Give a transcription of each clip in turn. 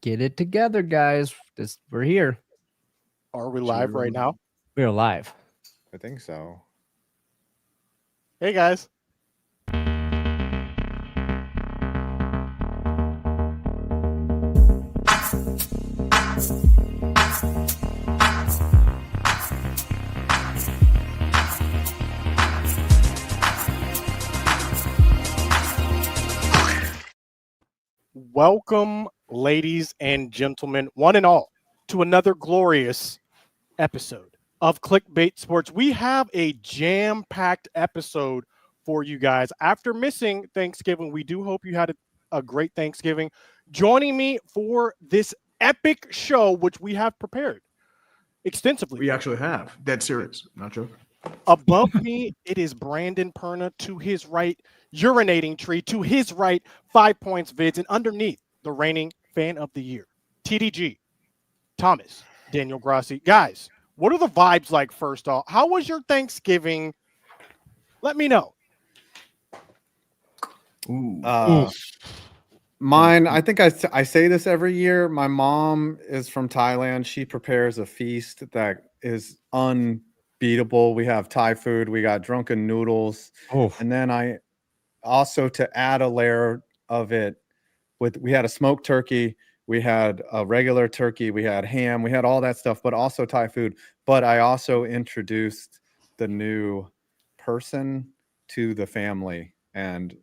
Get it together, guys. We're here. Are we live right now? We're live. I think so. Hey, guys. Welcome, ladies and gentlemen, one and all, to another glorious episode of Clickbait Sports. We have a jam-packed episode for you guys. After missing Thanksgiving, we do hope you had a great Thanksgiving. Joining me for this epic show, which we have prepared extensively. We actually have. Dead serious. Not joking. Above me, it is Brandon Perna. To his right, Urinating Tree. To his right, 5 Points Vids. And underneath, the reigning Fan of the Year, TDG, Thomas, Daniel Grassi. Guys, what are the vibes like first off? How was your Thanksgiving? Let me know. Mine, I think I say this every year. My mom is from Thailand. She prepares a feast that is unbeatable. We have Thai food. We got drunken noodles. And then I also, to add a layer of it, we had a smoked turkey. We had a regular turkey. We had ham. We had all that stuff, but also Thai food. But I also introduced the new person to the family, and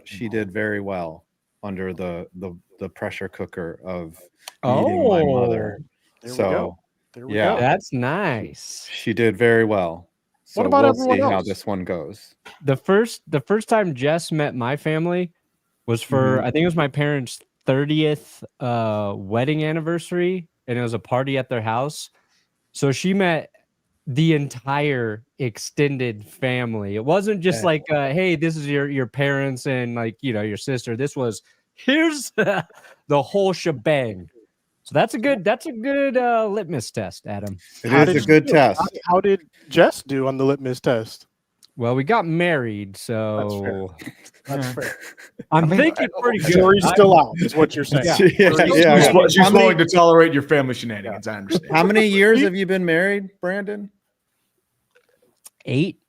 she did very well under the pressure cooker of meeting my mother. There we go. That's nice. She did very well. So What about we'll everyone see else? how this one goes. The first time Jess met my family was for I think it was my parents' 30th wedding anniversary, and it was a party at their house. So she met the entire extended family. It wasn't just like, hey, this is your parents and your sister. This was here's the whole shebang. So that's a good litmus test, Adam. It is a good test. How did Jess do on the litmus test? Well, we got married, so That's fair. I'm thinking pretty good. Jury's still out, is what you're saying. She's willing to tolerate your family shenanigans. I understand. How many years have you been married, Brandon? 8.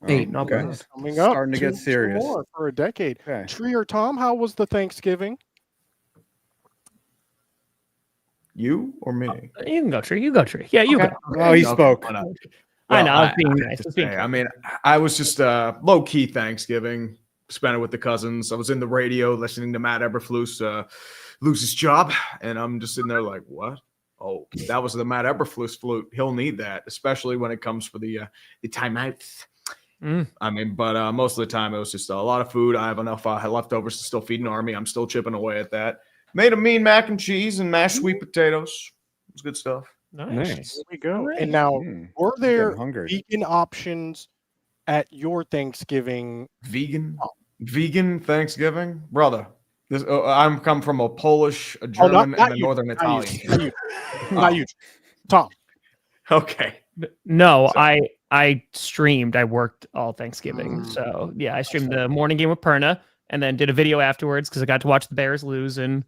Okay. Coming up, Starting to get serious. 2 more for a decade. Okay. Tree or Tom, how was the Thanksgiving? You or me? You can go, Tree. You go, Tree. Yeah, you go. Oh, he spoke. I know. I was I being have nice. to say, I mean, I was just low-key Thanksgiving. Spent it with the cousins. I was in the radio listening to Matt Eberflus lose his job, and I'm just sitting there like, what? Oh, that was the Matt Eberflus flute. He'll need that, especially when it comes for the timeouts. I mean, but most of the time it was just a lot of food. I have enough leftovers to still feed an army. I'm still chipping away at that. Made a mean mac and cheese and mashed sweet potatoes. It was good stuff. Nice. There we go. Right. And now, were there Getting hungry. vegan options at your Thanksgiving? Vegan Thanksgiving, brother. This I'm come from a Polish, a German, not and a you, Northern not Italian. you, not you. Tom. Okay. No, I streamed. I worked all Thanksgiving. So, yeah, I streamed the morning game with Perna and then did a video afterwards because I got to watch the Bears lose in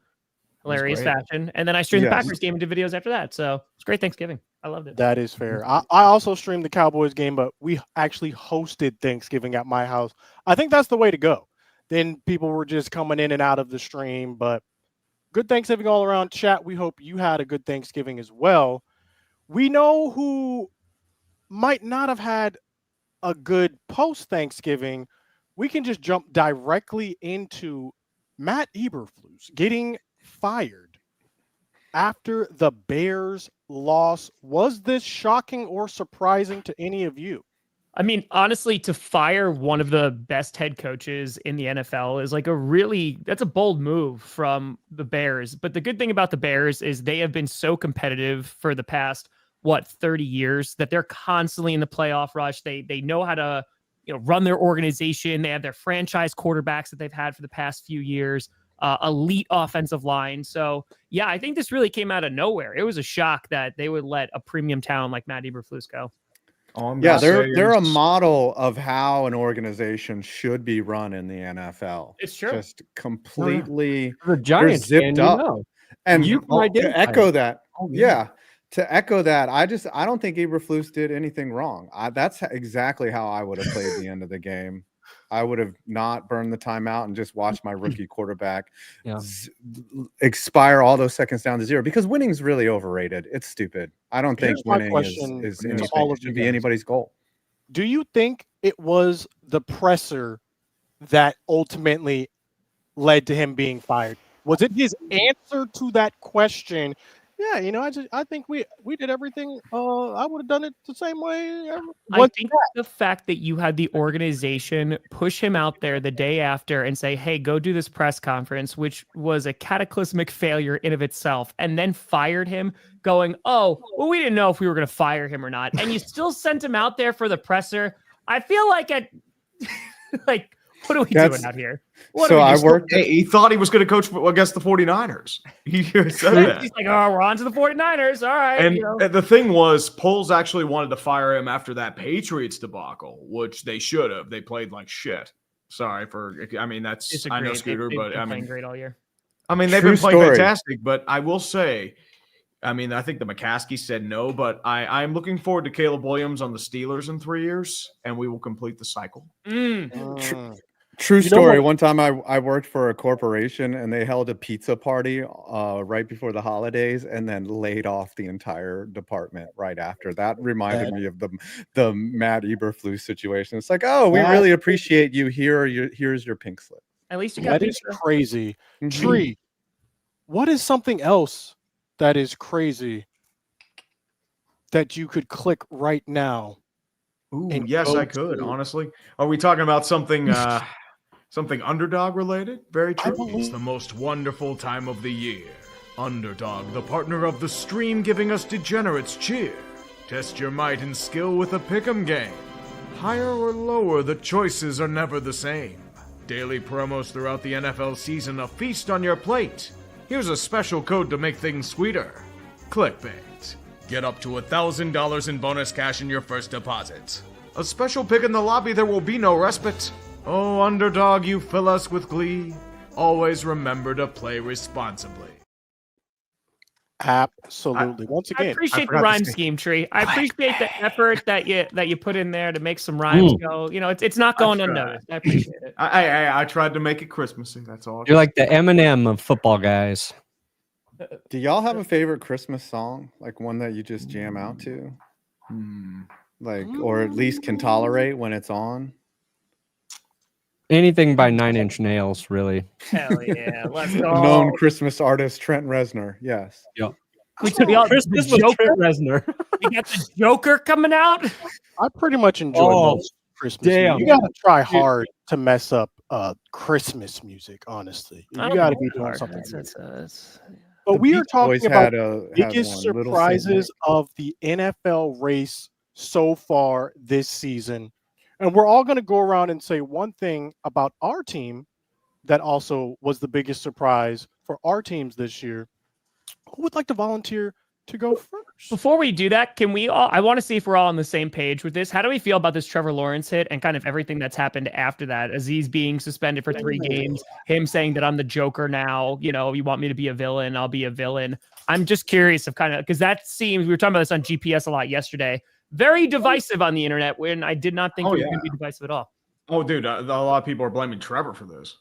hilarious great. fashion. And then I streamed the Yes. Packers game and did videos after that. So, it's great Thanksgiving. I loved it. That is fair. I also streamed the Cowboys game, but we actually hosted Thanksgiving at my house. I think that's the way to go. Then people were just coming in and out of the stream, but good Thanksgiving all around. Chat, we hope you had a good Thanksgiving as well. We know who might not have had a good post-Thanksgiving. We can just jump directly into Matt Eberflus getting fired after the Bears loss. Was this shocking or surprising to any of you? I mean, honestly, to fire one of the best head coaches in the NFL is like that's a bold move from the Bears. But the good thing about the Bears is they have been so competitive for the past, 30 years that they're constantly in the playoff rush. They know how to, run their organization. They have their franchise quarterbacks that they've had for the past few years, elite offensive line. So yeah, I think this really came out of nowhere. It was a shock that they would let a premium talent like Matt Eberflus go. Yeah, they're a model of how an organization should be run in the NFL. It's true. Just completely The Giants zipped fan, up. And You might to did echo fire. that, to echo that, I don't think Eberflus did anything wrong. That's exactly how I would have played the end of the game. I would have not burned the timeout and just watched my rookie quarterback expire all those seconds down to 0, because winning's really overrated. It's stupid. I don't think winning is anything. It should be anybody's goal. Do you think it was the presser that ultimately led to him being fired? Was it his answer to that question? Yeah, I think we did everything. I would have done it the same way. I think the fact that you had the organization push him out there the day after and say, hey, go do this press conference, which was a cataclysmic failure in of itself, and then fired him going, oh, well, we didn't know if we were going to fire him or not. And you still sent him out there for the presser. I feel like what are we doing out here? He thought he was going to coach against the 49ers. He said that. He's like, oh, we're on to the 49ers. All right. And the thing was, Poles actually wanted to fire him after that Patriots debacle, which they should have. They played like shit. Sorry for, I mean, that's, I know Scooter, but I mean, great all year. I mean, they've been playing fantastic, but I will say, I mean, I think the McCaskey said no, but I'm looking forward to Caleb Williams on the Steelers in 3 years, and we will complete the cycle. True story. One time I worked for a corporation, and they held a pizza party right before the holidays, and then laid off the entire department right after. That reminded me of the Matt Eberflus situation. It's like, oh, we really appreciate you. Here's your pink slip. At least you got that is crazy. Tree, what is something else that is crazy that you could click right now? Ooh, yes, I could. Honestly, are we talking about something? Something underdog related? Very true. It's the most wonderful time of the year. Underdog, the partner of the stream, giving us degenerates cheer. Test your might and skill with a pick'em game. Higher or lower, the choices are never the same. Daily promos throughout the NFL season, a feast on your plate. Here's a special code to make things sweeter. Clickbait. Get up to $1,000 in bonus cash in your first deposit. A special pick in the lobby, there will be no respite. Oh, underdog, you fill us with glee. Always remember to play responsibly. Absolutely. Once again, I appreciate the rhyme scheme, Tree. I appreciate the effort that you put in there to make some rhymes go. You know, it's not going unnoticed. I appreciate it. I tried to make it Christmassy. That's all. You're like the Eminem of football guys. Do y'all have a favorite Christmas song, like one that you just jam out to, like, or at least can tolerate when it's on? Anything by 9 Inch Nails, really. Hell yeah, let's go. Known Christmas artist Trent Reznor. Yes. Yep. Christmas was Trent Reznor. You got the Joker coming out. I pretty much enjoy most Christmas. Damn. You gotta try hard to mess up Christmas music. Honestly, you gotta be doing something. But we are talking about the biggest surprises of the NFL race so far this season. And we're all going to go around and say one thing about our team that also was the biggest surprise for our teams this year. Who would like to volunteer to go first? Before we do that, can we all, I want to see if we're all on the same page with this. How do we feel about this Trevor Lawrence hit and kind of everything that's happened after that? Aziz being suspended for 3 games, him saying that I'm the Joker now, you know, you want me to be a villain, I'll be a villain. I'm just curious of kind of, because that seems, we were talking about this on GPS a lot yesterday, very divisive on the internet when I did not think it was going to be divisive at all. Oh, dude, a lot of people are blaming Trevor for this,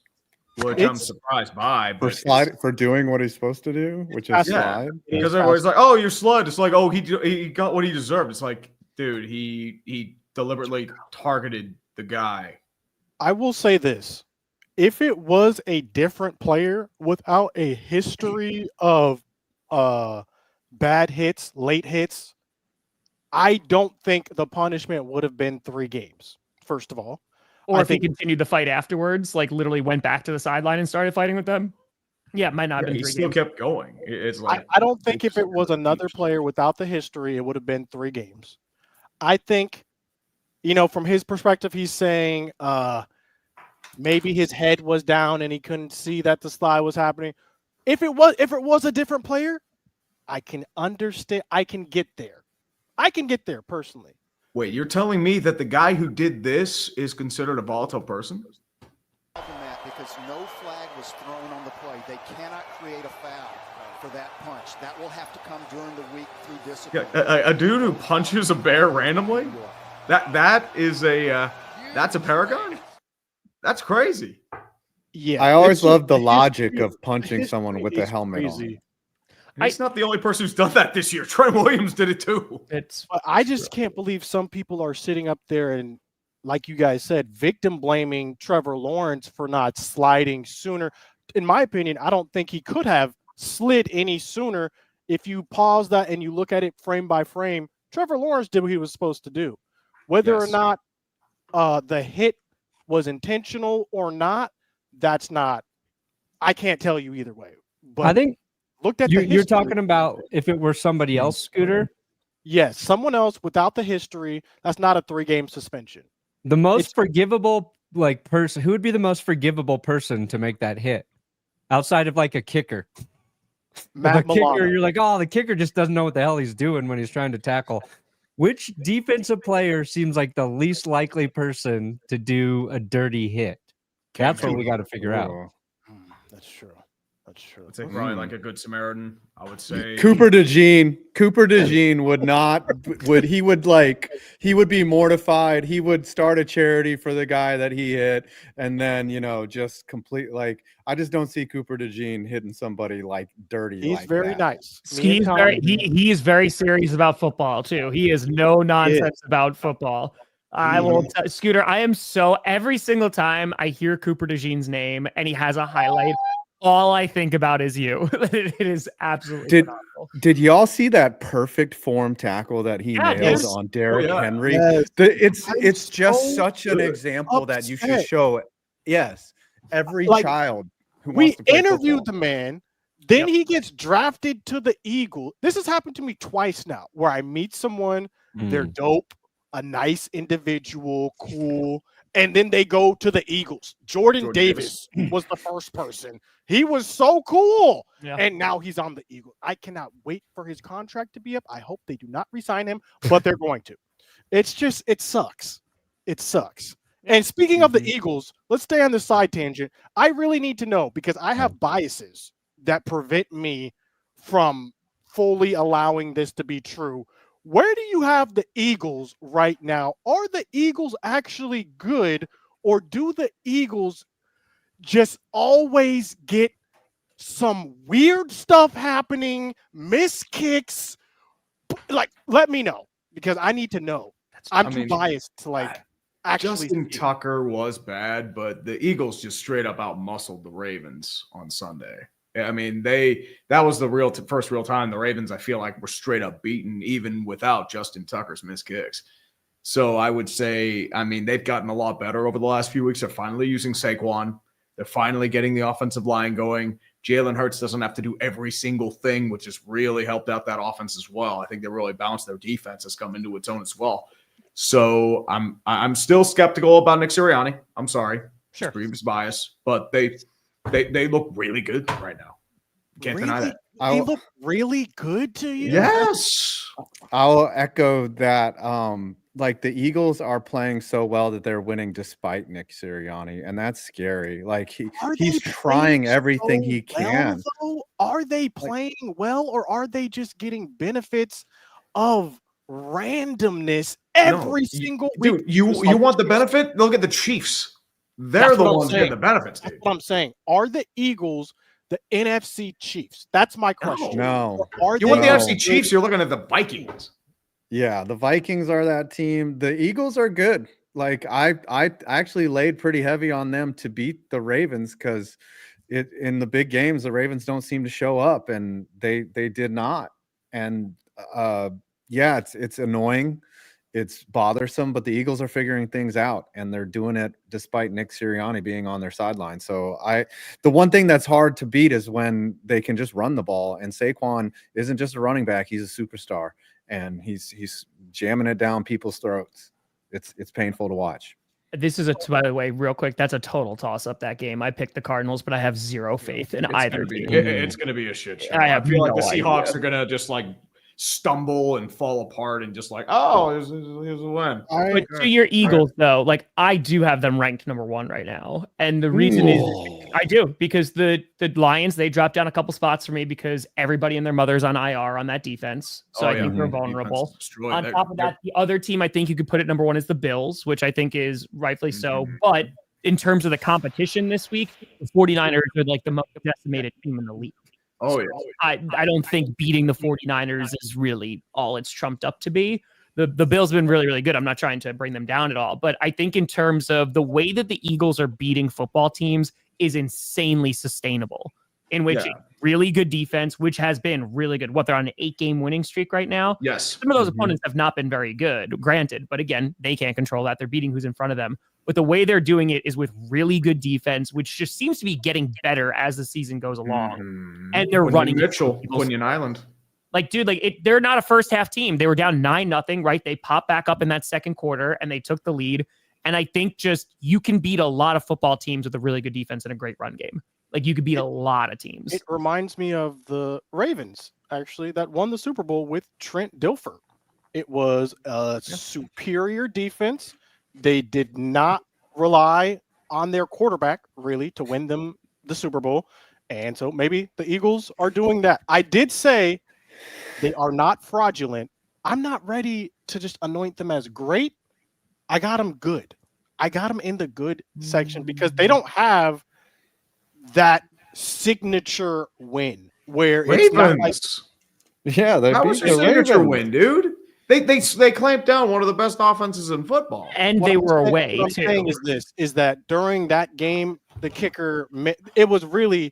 which I'm surprised by. But for doing what he's supposed to do, which is slide. Because everybody's like, "Oh, you're slud." It's like, "Oh, he got what he deserved." It's like, dude, he deliberately targeted the guy. I will say this: if it was a different player without a history of bad hits, late hits, I don't think the punishment would have been 3 games, first of all. Or if he continued the fight afterwards, like literally went back to the sideline and started fighting with them. Yeah, it might not have been 3 games. He still kept going. It's like I don't think if it was another player without the history, it would have been 3 games. I think, you know, from his perspective, he's saying maybe his head was down and he couldn't see that the slide was happening. If it was a different player, I can understand. I can get there. I can get there personally. Wait, you're telling me that the guy who did this is considered a volatile person? Because no flag was thrown on the play. They cannot create a foul. for that punch. That will have to come during the week through discipline. Yeah, a dude who punches a bear randomly? That's a paragon? That's crazy. Yeah, I always love the history- logic of punching someone with the is helmet crazy. on. He's not the only person who's done that this year. Trent Williams did it too. It's But I just can't believe some people are sitting up there and, like you guys said, victim blaming Trevor Lawrence for not sliding sooner. In my opinion, I don't think he could have slid any sooner. If you pause that and you look at it frame by frame, Trevor Lawrence did what he was supposed to do. Whether or Yes. not the hit was intentional or not, that's not. I can't tell you either way. But I think looked at you're the history, talking about if it were somebody else, Scooter. yes, someone else without the history. That's not a 3-game suspension. The most It's- forgivable person, who would be the most forgivable person to make that hit outside of like a kicker? Matt The kicker, Milano. you're like, oh, the kicker just doesn't know what the hell he's doing when he's trying to tackle. Which defensive player seems like the least likely person to do a dirty hit? That's what we got to figure out. Ooh. That's true. That's true. I'd say probably like a good Samaritan. I would say Cooper DeJean would not he would be mortified. He would start a charity for the guy that he hit, and then just complete I just don't see Cooper DeJean hitting somebody like dirty. He's like very that. nice. Me and He's Tom- very he is very serious about football too. He is no nonsense about football. I will Scooter. I am so every single time I hear Cooper DeJean's name and he has a highlight, all I think about is you. It is absolutely phenomenal. Did y'all see that perfect form tackle that he Yeah, nailed dude. on Derrick yeah. Henry? Yes. It's just so such an example that you should upset. show. Yes, every Like, child who We wants to play interviewed football. the man. Then Yep. he gets drafted to the Eagles. This has happened to me twice now, where I meet someone, they're dope, a nice individual, cool, and then they go to the Eagles. Jordan Davis was the first person. He was so cool. Yeah. And now he's on the Eagles. I cannot wait for his contract to be up. I hope they do not resign him, but they're going to. It's just, it sucks. It sucks. And speaking of the Eagles, let's stay on the side tangent. I really need to know because I have biases that prevent me from fully allowing this to be true. Where do you have the Eagles right now? Are the Eagles actually good, or do the Eagles just always get some weird stuff happening, miss kicks? Let me know because I need to know. I'm too biased to actually. Justin see it. Tucker was bad, but the Eagles just straight up outmuscled the Ravens on Sunday. I mean, that was the first real time the Ravens, I feel like, were straight up beaten, even without Justin Tucker's missed kicks. So I would say, I mean, they've gotten a lot better over the last few weeks. They're finally using Saquon. They're finally getting the offensive line going. Jalen Hurts doesn't have to do every single thing, which has really helped out that offense as well. I think they really balanced their defense has come into its own as well. So I'm still skeptical about Nick Sirianni. I'm sorry. Sure. Previous bias, but they look really good right now. Can't deny that. They look really good to you. Yes. I'll echo that. The Eagles are playing so well that they're winning despite Nick Sirianni, and that's scary. He's trying everything he can. Are they playing well, or are they just getting benefits of randomness every single week? Dude, you want the benefit? Look at the Chiefs. They're That's the what I'm ones getting saying. the benefits, dude. That's what I'm saying. Are the Eagles the NFC Chiefs? That's my question. No. Or are You want the they NFC Chiefs, you're looking at the Vikings. Yeah, the Vikings are that team. The Eagles are good. I actually laid pretty heavy on them to beat the Ravens because in the big games the Ravens don't seem to show up, and they did not. And it's annoying. It's bothersome, but the Eagles are figuring things out, and they're doing it despite Nick Sirianni being on their sideline. So the one thing that's hard to beat is when they can just run the ball, and Saquon isn't just a running back; he's a superstar, and he's jamming it down people's throats. It's painful to watch. This is by the way, real quick, that's a total toss up that game. I picked the Cardinals, but I have zero faith in either team. It's going to be a shit show. I have feel like no the idea. Seahawks are going to just stumble and fall apart and just like, oh, here's a win. But to your Eagles, though, like I do have them ranked number 1 right now. And the reason is I do, because the Lions, they dropped down a couple spots for me because everybody and their mother's on IR on that defense. So I think they're vulnerable. On top of that, the other team I think you could put at number 1 is the Bills, which I think is rightfully so. But in terms of the competition this week, the 49ers are like the most decimated team in the league. Oh, yeah. I don't think beating the 49ers is really all it's trumped up to be. The Bills have been really, really good. I'm not trying to bring them down at all. But I think in terms of the way that the Eagles are beating football teams is insanely sustainable, in which really good defense, which has been really good. They're on an 8-game winning streak right now. Yes. Some of those opponents have not been very good, granted. But again, they can't control that. They're beating who's in front of them. But the way they're doing it is with really good defense, which just seems to be getting better as the season goes along. And they're running Mitchell, Quinion Island. Like, dude, they're not a first half team. They were down 9-0, right? They popped back up in that second quarter and they took the lead. And I think just you can beat a lot of football teams with a really good defense and a great run game. Like, you could beat a lot of teams. It reminds me of the Ravens, actually, that won the Super Bowl with Trent Dilfer. It was a superior defense. They did not rely on their quarterback, really, to win them the Super Bowl. And so maybe the Eagles are doing that. I did say they are not fraudulent. I'm not ready to just anoint them as great. I got them good. I got them in the good section because they don't have that signature win where Ravens. It's not like, that was your signature win, dude. They clamped down one of the best offenses in football, and they were away. What I'm saying is that during that game, the kicker, it was really,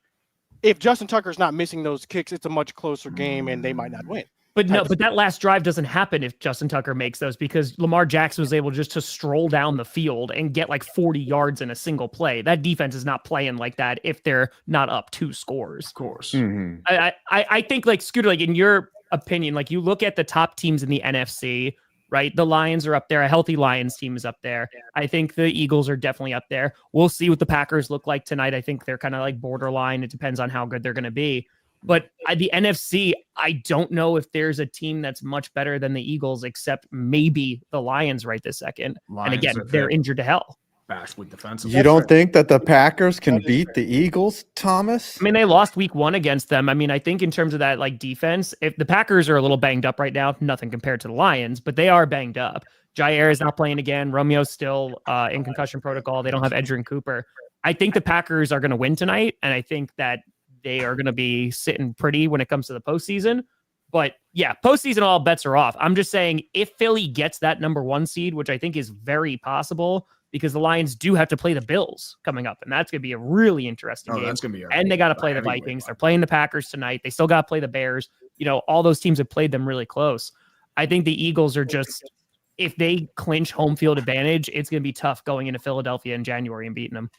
if Justin Tucker's not missing those kicks, it's a much closer game, and they might not win. But that last drive doesn't happen if Justin Tucker makes those, because Lamar Jackson was able just to stroll down the field and get like 40 yards in a single play. That defense is not playing like that if they're not up 2 scores. Of course. I think, like, Scooter, like, in your opinion, like, you look at the top teams in the NFC, right? The Lions are up there. A healthy Lions team is up there. I think the Eagles are definitely up there. We'll see what the Packers look like tonight. I think they're kind of like borderline. It depends on how good they're going to be. But the NFC, I don't know if there's a team that's much better than the Eagles, except maybe the Lions right this second. And again, they're injured to hell. Vastly defensive. You don't think that the Packers can beat the Eagles, Thomas? I mean, they lost week 1 against them. I mean, I think in terms of that, like, defense, if the Packers are a little banged up right now, nothing compared to the Lions, but they are banged up. Jair is not playing again. Romeo's still in concussion protocol. They don't have Edgerrin Cooper. I think the Packers are going to win tonight, and I think that they are going to be sitting pretty when it comes to the postseason. But yeah, postseason, all bets are off. I'm just saying, if Philly gets that number 1 seed, which I think is very possible, because the Lions do have to play the Bills coming up, and that's going to be a really interesting game. That's going to be and they got to play the Vikings. They're playing the Packers tonight. They still got to play the Bears. You know, all those teams have played them really close. I think the Eagles are just, if they clinch home field advantage, it's going to be tough going into Philadelphia in January and beating them.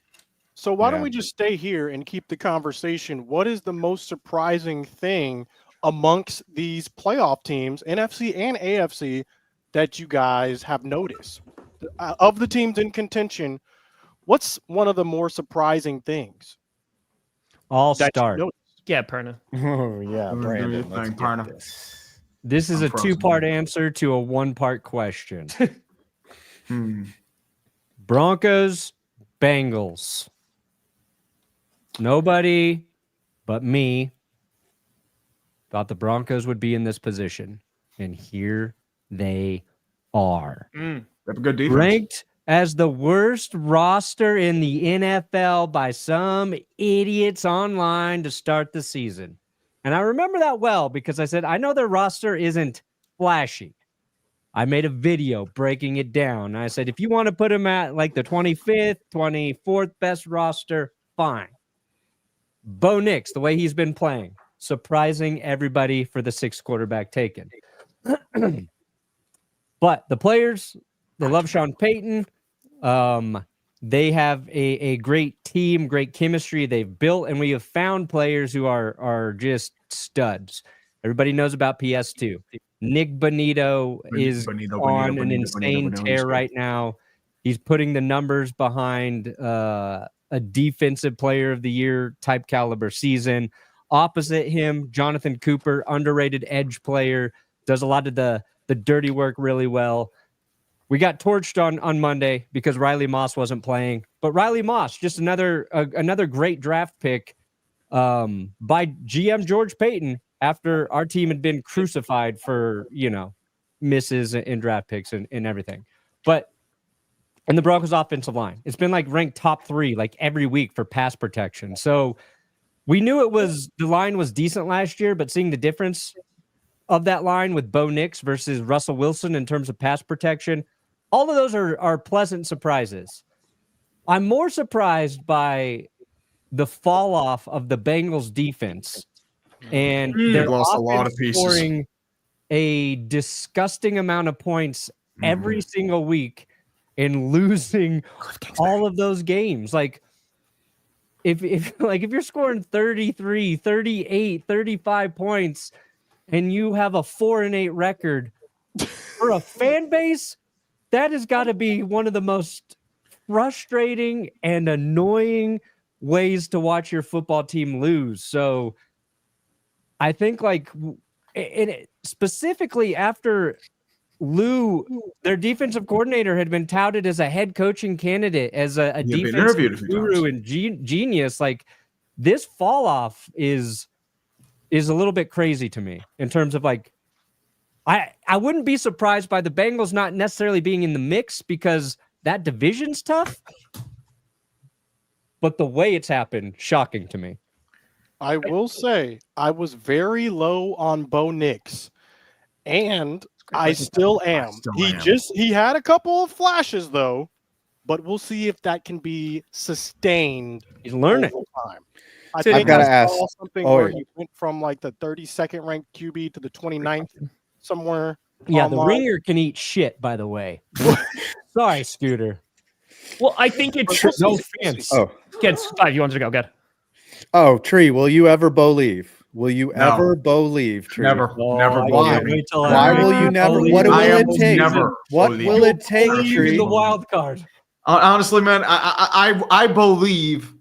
So why don't we just stay here and keep the conversation? What is the most surprising thing amongst these playoff teams, NFC and AFC, that you guys have noticed? Of the teams in contention, what's one of the more surprising things? I'll start. Yeah, Perna. Oh, yeah, Brandon. This is a 2-part answer to a 1-part question. Broncos, Bengals. Nobody but me thought the Broncos would be in this position, and here they are. They have a good defense. Ranked as the worst roster in the NFL by some idiots online to start the season. And I remember that well because I said, I know their roster isn't flashy. I made a video breaking it down. I said, if you want to put them at like the 25th, 24th best roster, fine. Bo Nix, the way he's been playing, surprising everybody for the 6th quarterback taken. But the players, they love Sean Payton. They have a great team, great chemistry they've built, and we have found players who are just studs. Everybody knows about PS2. Nick Bonito is on an insane tear right now. He's putting the numbers behind a defensive player of the year type caliber season. Opposite him, Jonathan Cooper, underrated edge player, does a lot of the dirty work really well. We got torched on Monday because Riley Moss wasn't playing, but Riley Moss, just another great draft pick by GM George Payton after our team had been crucified for, misses in draft picks and everything. And the Broncos offensive line, it's been like ranked top 3 like every week for pass protection. So we knew the line was decent last year, but seeing the difference of that line with Bo Nix versus Russell Wilson in terms of pass protection, all of those are pleasant surprises. I'm more surprised by the fall off of the Bengals defense and they're lost a lot of pieces, scoring a disgusting amount of points every single week and losing all of those games. Like if you're scoring 33, 38, 35 points and you have a 4-8 record for a fan base, that has got to be one of the most frustrating and annoying ways to watch your football team lose. So I think specifically after Lou, their defensive coordinator, had been touted as a head coaching candidate, as a defensive guru and genius. Like, this fall off is a little bit crazy to me in terms of I wouldn't be surprised by the Bengals not necessarily being in the mix because that division's tough. But the way it's happened, shocking to me. I will say I was very low on Bo Nix, and I still am. He had a couple of flashes though, but we'll see if that can be sustained. He's learning. Over time. I've got to ask something where he went from the 32nd ranked QB to the 29th somewhere. Yeah, the Ringer can eat shit, by the way. Sorry, Scooter. Well, I think it's no offense. Oh, kids, 5. You wanted to go? Good. Oh, Tree, will you ever believe? Will you ever believe? Tree? Never Why? believe. Why will you never? What will it take? What will it take, Tree? The wild card. Honestly, man, I believe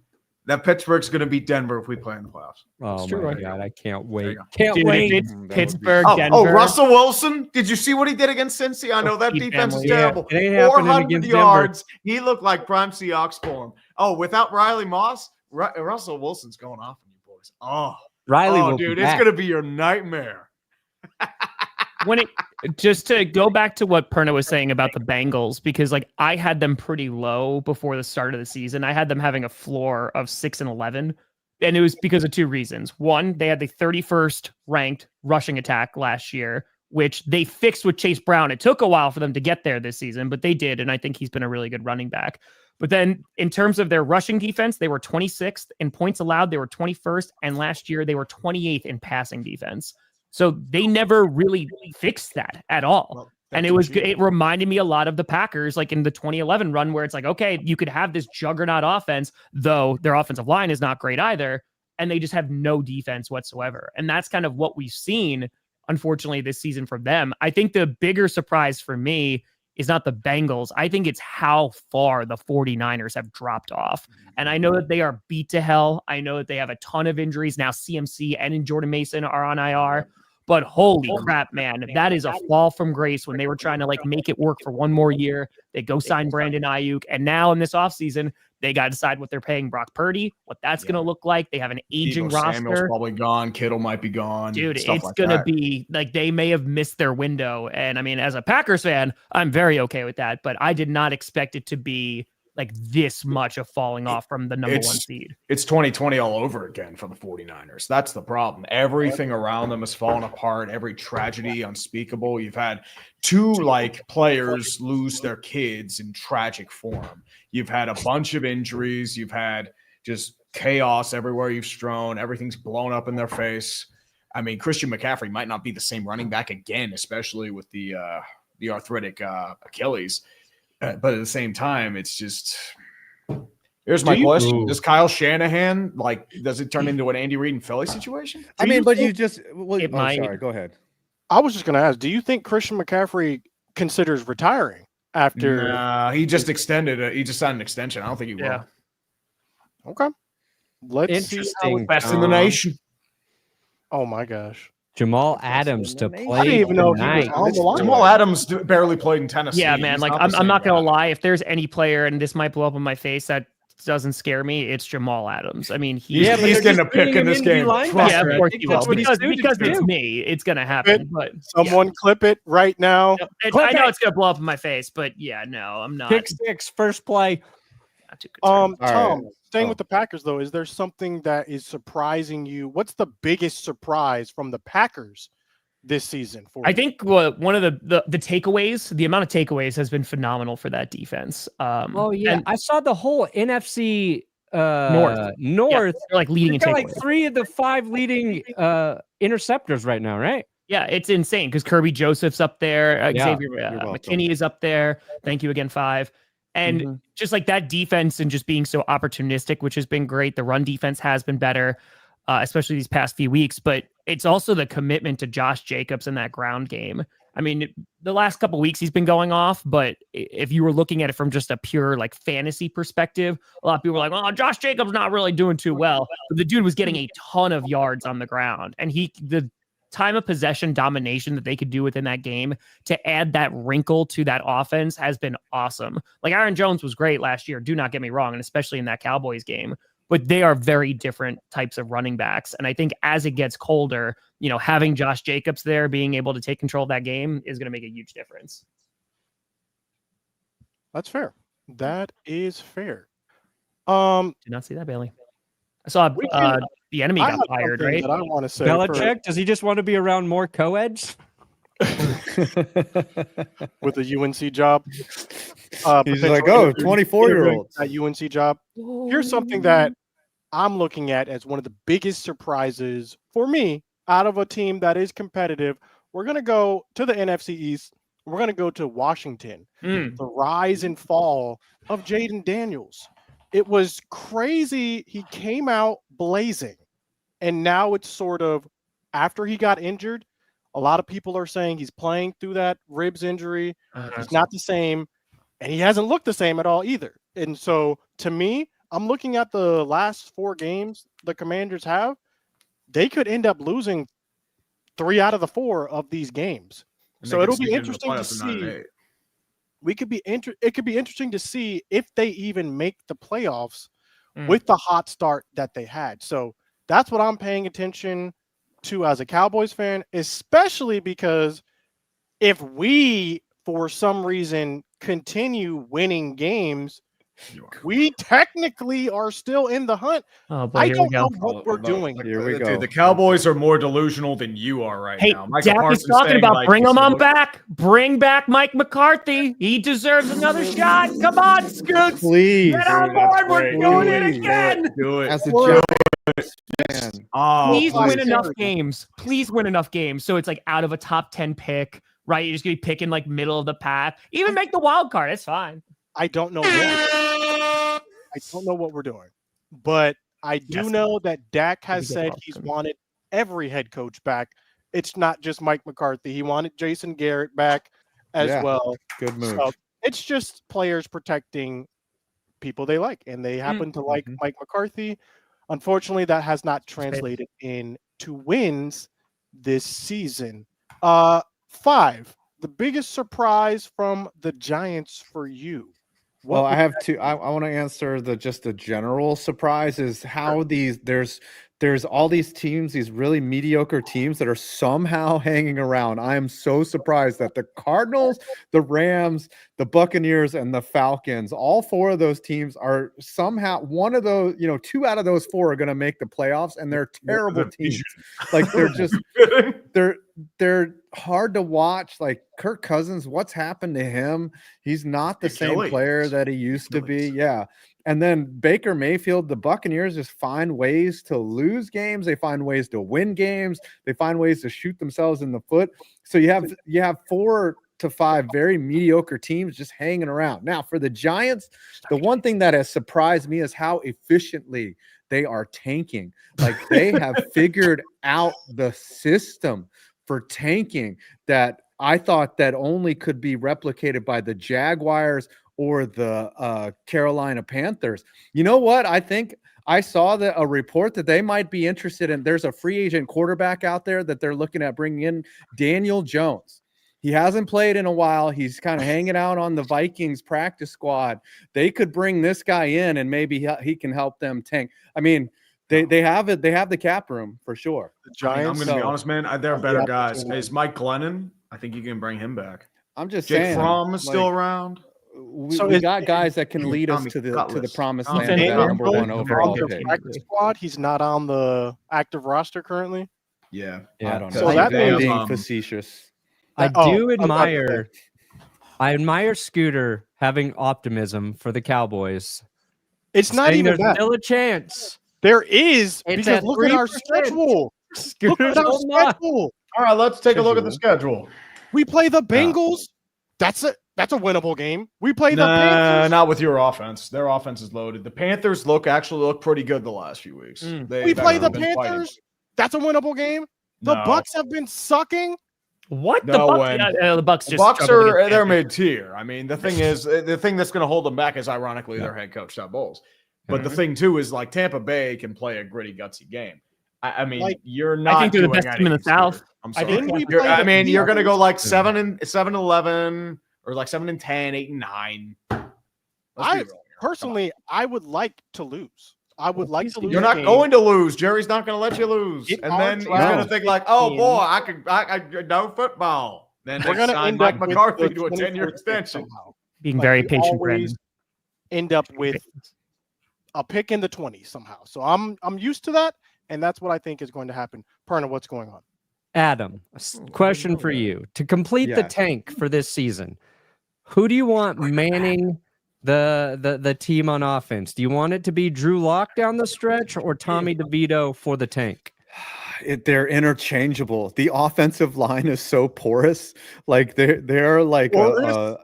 that Pittsburgh's going to beat Denver if we play in the playoffs. Oh my God, I can't wait. Dude, wait. It's Pittsburgh, Denver. Oh, Russell Wilson. Did you see what he did against Cincy? I know that defense is terrible. 400 yards. He looked like prime Seahawks form. Oh, without Riley Moss, Russell Wilson's going off on you boys. Oh, Riley, dude, it's going to be your nightmare. Just to go back to what Perna was saying about the Bengals, because I had them pretty low before the start of the season. I had them having a floor of 6-11, and it was because of 2 reasons. One, they had the 31st ranked rushing attack last year, which they fixed with Chase Brown. It took a while for them to get there this season, but they did, and I think he's been a really good running back. But then in terms of their rushing defense, they were 26th in points allowed. They were 21st, and last year they were 28th in passing defense. So they never really fixed that at all. Well, and it reminded me a lot of the Packers, in the 2011 run, where it's okay, you could have this juggernaut offense, though their offensive line is not great either, and they just have no defense whatsoever. And that's kind of what we've seen, unfortunately, this season from them. I think the bigger surprise for me is not the Bengals. I think it's how far the 49ers have dropped off. And I know that they are beat to hell. I know that they have a ton of injuries. Now CMC and Jordan Mason are on IR. But holy crap, man, that is a fall from grace when they were trying to make it work for one more year. They go sign Brandon Ayuk. And now in this offseason, they got to decide what they're paying Brock Purdy, what that's going to look like. They have an aging roster. Samuel's probably gone. Kittle might be gone. Dude, it's going to be they may have missed their window. And I mean, as a Packers fan, I'm very okay with that. But I did not expect it to be this much of falling off from the number 1 seed. It's 2020 all over again for the 49ers. That's the problem. Everything around them has fallen apart. Every tragedy unspeakable. You've had 2 players lose their kids in tragic form. You've had a bunch of injuries. You've had just chaos everywhere you've strewn. Everything's blown up in their face. I mean, Christian McCaffrey might not be the same running back again, especially with the arthritic Achilles. But at the same time, it's just here's my question. Does Kyle Shanahan does it turn into an Andy Reid and Philly situation? Sorry, go ahead. I was just going to ask, do you think Christian McCaffrey considers retiring after? Nah, he just extended it. He just signed an extension. I don't think he will. Yeah. Okay. Let's see how best in the nation. Oh my gosh. Jamal Adams to I play. I didn't even know if he was tonight. on the line. Jamal Adams barely played in Tennessee. Yeah, man. He's Like the I'm same not gonna guy. lie. If there's any player, and this might blow up in my face, that doesn't scare me, it's Jamal Adams. I mean, He's but getting they're a just pick bringing in him this in to be game. linebacker. Trust yeah, me. of course think he that's will. what he's Because suited to it's do. me, it's gonna happen. But Someone clip it right now. yeah. Clip I know it. it's gonna blow up in my face, but yeah, no, I'm not. Pick 6, first play. Not too concerned. Tom, right. staying Oh. with the Packers though, is there something that is surprising you? What's the biggest surprise from the Packers this season for I you? think one of the takeaways, the amount of takeaways has been phenomenal for that defense. Oh yeah, and I saw the whole NFC North. Yeah, North. they're like leading They've in got takeaways. like 3 of the 5 leading interceptors right now, right? Yeah, it's insane because Kirby Joseph's up there. Yeah, Xavier welcome. McKinney is up there. Thank you again, 5. And just like that defense and just being so opportunistic, which has been great. The run defense has been better, especially these past few weeks. But it's also the commitment to Josh Jacobs in that ground game. I mean, the last couple weeks he's been going off, but if you were looking at it from just a pure like fantasy perspective, a lot of people were like, "Oh, Josh Jacobs not really doing too well." But the dude was getting a ton of yards on the ground, and the time of possession domination that they could do within that game to add that wrinkle to that offense has been awesome. Like Aaron Jones was great last year. Do not get me wrong, and especially in that Cowboys game. But they are very different types of running backs. And I think as it gets colder, having Josh Jacobs there, being able to take control of that game is going to make a huge difference. That's fair. That is fair. Did not see that, Bailey. I saw the enemy I got have fired, something right? that I want to say. Belichick, does he just want to be around more co-eds? With a UNC job. He's like, oh, 24-year-olds. That UNC job. Here's something that I'm looking at as one of the biggest surprises for me out of a team that is competitive. We're going to go to the NFC East. We're going to go to Washington. The rise and fall of Jaden Daniels. It was crazy. He came out blazing. And now it's sort of, after he got injured, a lot of people are saying he's playing through that ribs injury. He's not the same. And he hasn't looked the same at all either. And so, to me, I'm looking at the last 4 games the Commanders have. They could end up losing 3 out of the 4 of these games. So it'll be interesting to see. It could be interesting to see if they even make the playoffs with the hot start that they had. So that's what I'm paying attention to as a Cowboys fan, especially because if we, for some reason, continue winning games, we technically are still in the hunt. Oh, boy, I here we don't go. know what we're doing. Here we go. Dude, the Cowboys are more delusional than you are right Hey, now. Micah Dak is Parsons talking saying, about like, bring he's him the on most- back. Bring back Mike McCarthy. He deserves another shot. Come on, Scoots. Please. Get on board. We're doing it Please. again. Do it. As a We're- Giants fan. Oh, Please win please. enough games. Please win enough games. So it's like out of a top 10 pick, right? You're just going to be picking like middle of the pack. Even make the wild card. It's fine. I don't know what we're doing, but I do Yes. know that Dak has get said Paul he's coming. wanted every head coach back. It's not just Mike McCarthy. He wanted Jason Garrett back as Yeah. well. Good move. So it's just players protecting people they like, and they happen to like Mike McCarthy. Unfortunately, that has not translated into wins this season. 5, the biggest surprise from the Giants for you. Well, I have two. I want to answer the general surprise is how there's all these teams, these really mediocre teams that are somehow hanging around. I am so surprised that the Cardinals, the Rams, the Buccaneers, and the Falcons, all 4 of those teams are somehow one of those, 2 out of those 4 are going to make the playoffs, and they're terrible teams. Like they're just they're hard to watch. Like Kirk Cousins, what's happened to him? He's not the same player that he used to be. Yeah. And then Baker Mayfield, the Buccaneers just find ways to lose games. They find ways to win games. They find ways to shoot themselves in the foot. So you have 4 to 5 very mediocre teams just hanging around. Now for the Giants, the one thing that has surprised me is how efficiently they are tanking. Like they have figured out the system for tanking that I thought that only could be replicated by the Jaguars or the Carolina Panthers. You know what? I think I saw that a report that they might be interested in. There's a free agent quarterback out there that they're looking at bringing in, Daniel Jones. He hasn't played in a while. He's kind of hanging out on the Vikings practice squad. They could bring this guy in, and maybe he can help them tank. I mean, they have it. They have the cap room for sure. The Giants. I'm going to be honest, man. They're better guys. Is Mike Glennon? I think you can bring him back. I'm just Jake saying. Fromm is still around. We got guys that can lead us to the promised land. Ethan That number Ingram one overall on pick. the practice squad. He's not on the active roster currently. Yeah. I don't know. So that I'm means- being facetious. I Oh, do I was about to admire. I admire Scooter having optimism for the Cowboys. It's not saying even there's that. still a chance. There is It's because at look at our 3%. schedule. Look Scooter's at our holding on. schedule. All right, let's take a look at the schedule. We play the Bengals. That's a winnable game. We play the Nah, Panthers. not with your offense. Their offense is loaded. The Panthers actually look pretty good the last few weeks. Mm. We play the been fighting. Panthers. That's a winnable game. The No. Bucks have been sucking. What No the Bucks? way. The Bucks The just Bucks struggled are against they're Panthers. mid-tier. I mean, the thing is, the thing that's going to hold them back is ironically their head coach, Todd Bowles. But the thing too is like Tampa Bay can play a gritty, gutsy game. I mean, Like, you're not. I think they're the doing best team in the anything, Scooter. South. I'm I sorry. think we You're- play I the mean, you're going to go like Seahawks. 7-11, or like 7-10, 8-9. Let's be real here. Personally, I would like to lose. I would like to lose. You're a not game. going to lose. Jerry's not going to let you lose. It And are then he's draft going to think like, oh teams. boy, I know football. Then We're they going to sign end Mike up with McCarthy the to a 10-year 24th pick extension. somehow. Being Like, very we patient, always Brandon. end up with a pick in the 20s somehow. So I'm used to that, and that's what I think is going to happen. Perna, what's going on? Adam, question for you. To complete the Yes. tank for this season, who do you want manning the team on offense? Do you want it to be Drew Lock down the stretch or Tommy DeVito for the tank? They're interchangeable. The offensive line is so porous. Like they're like Porous?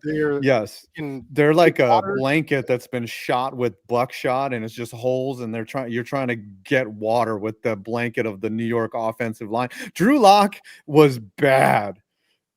They're yes. in They're like a water. blanket that's been shot with buckshot, and it's just holes, and you're trying to get water with the blanket of the New York offensive line. Drew Lock was bad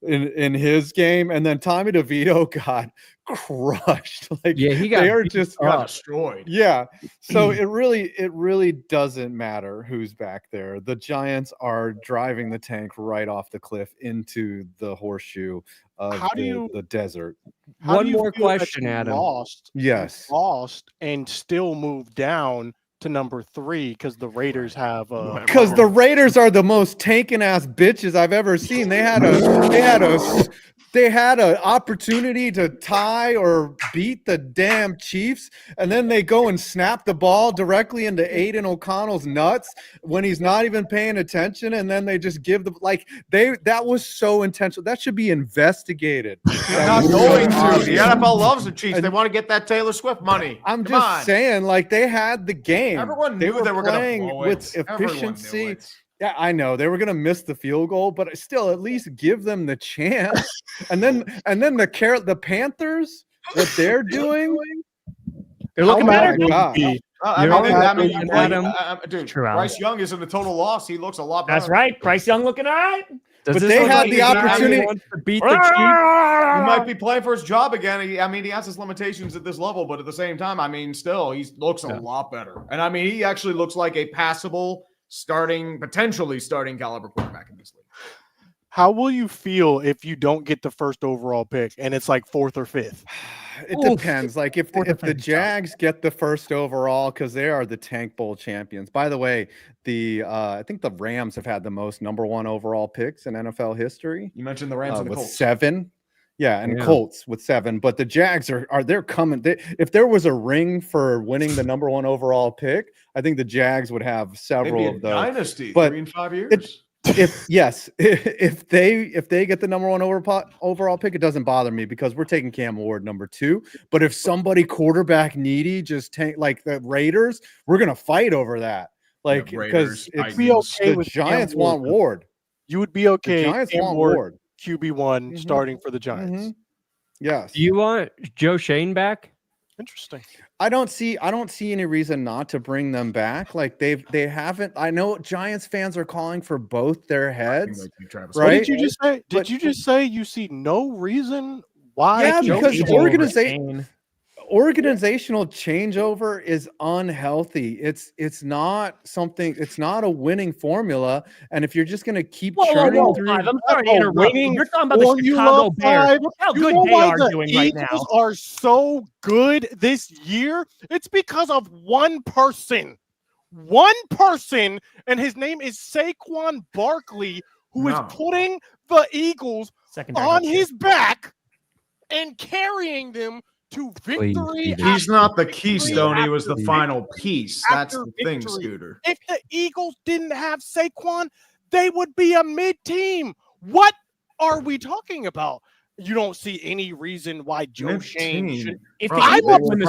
in his game, and then Tommy DeVito got crushed. Like Yeah, he got they are beat just Got destroyed. yeah. So it really doesn't matter who's back there. The Giants are driving the tank right off the cliff into the horseshoe of How do you- the desert. How One do you more feel that question, you Adam. Yes. lost and still moved down to number 3 because the Raiders have Because the Raiders are the most tanking ass bitches I've ever seen. They had an opportunity to tie or beat the damn Chiefs, and then they go and snap the ball directly into Aiden O'Connell's nuts when he's not even paying attention, and then they just give that was so intentional. That should be investigated. They're not going to. The NFL loves the Chiefs. They want to get that Taylor Swift money. I'm Come just on. saying, like they had the game. Everyone knew they were going to playing blow with it. Everyone knew efficiency. it. Yeah, I know they were gonna miss the field goal, but still, at least give them the chance. and then the Panthers, what they're doing, they're looking Oh my better. God. Dude, Dude, True, Bryce Young isn't a total loss. He looks a lot better. That's right. Bryce Young looking all right. Does But this they look had like the he's actually opportunity- wants to beat the Chiefs? He might be playing for his job again. He has his limitations at this level, but at the same time, I mean, still, he looks a lot better. And I mean, he actually looks like a passable, potentially starting caliber quarterback in this league. How will you feel if you don't get the first overall pick and it's like 4th or 5th? it depends. Like if the Jags get the first overall, because they are the Tank Bowl champions. By the way, I think the Rams have had the most number 1 overall picks in NFL history. You mentioned the Rams and the with Colts. 7. Yeah, and Yeah. Colts with 7. But the Jags they're coming. If there was a ring for winning the number 1 overall pick, I think the Jags would have several Maybe a of those. dynasty, but 3 and 5 years. If they get the number 1 overall pick, it doesn't bother me because we're taking Cam Ward number 2. But if somebody quarterback needy just tank like the Raiders, we're gonna fight over that. Like Raiders, because it's Be okay the with Giants Cam want Ward. You would be The okay. Giants Cam want Ward, Ward. QB1 Mhm. starting for the Giants. Mhm. Yes. Do you want Joe Shane back? Interesting. I don't see any reason not to bring them back. Like they haven't. I know Giants fans are calling for both their heads. Travis. Right? What did you just say? Did But- you just say you see no reason why? Yeah, Joe because Shane- organization. organizational changeover is unhealthy. It's not something. It's not a winning formula. And if you're just going to keep churning through, I'm sorry to interrupt. winning You're talking about the formula, Chicago Bears. Five. Look how You good know they why are the doing right now. Eagles are so good this year? It's because of one person. One person, and his name is Saquon Barkley, who is putting the Eagles on his back and carrying them to victory. He's not the keystone. He was the final piece. That's the thing, Scooter. If the Eagles didn't have Saquon, they would be a mid-team. What are we talking about? You don't see any reason why Joe Shane should. If I the would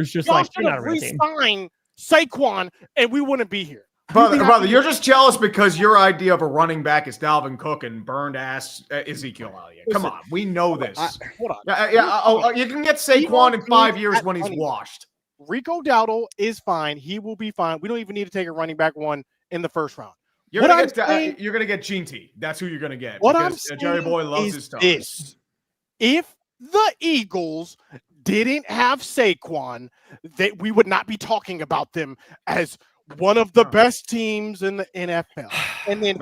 just like re-sign Saquon, and we wouldn't be here. Brother, you're just jealous because your idea of a running back is Dalvin Cook and burned ass Ezekiel Elliott. Come on, we know this. Hold on. You can get Saquon in 5 years when he's washed. Rico Dowdle is fine. He will be fine. We don't even need to take a running back one in the first round. You're gonna get Gene T. That's who you're gonna get. What I'm Jerry Boy loves his stuff. If the Eagles didn't have Saquon, we would not be talking about them as one of the best teams in the NFL. And then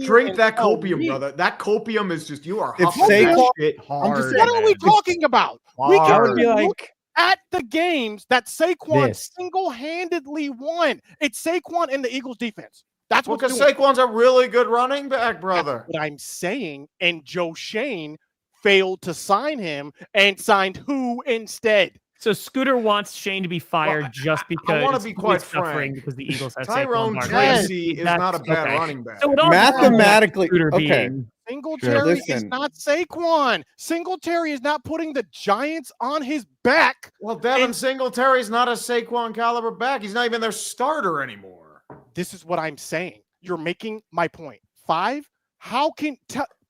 drink that copium, brother. That copium is just you are. If Saquon, what are we talking about? We can be like at the games that Saquon single-handedly won. It's Saquon and the Eagles defense. That's what because Saquon's a really good running back, brother. That's what I'm saying. And Joe Shane failed to sign him and signed who instead? So Scooter wants Shane to be fired just because I want to be quite frank because the Eagles have Tyrone Tracy is not a bad running back. So mathematically, okay. Singletary is not Saquon. Singletary is not putting the Giants on his back. Well, Devin Singletary is not a Saquon caliber back. He's not even their starter anymore. This is what I'm saying. You're making my point. 5? How can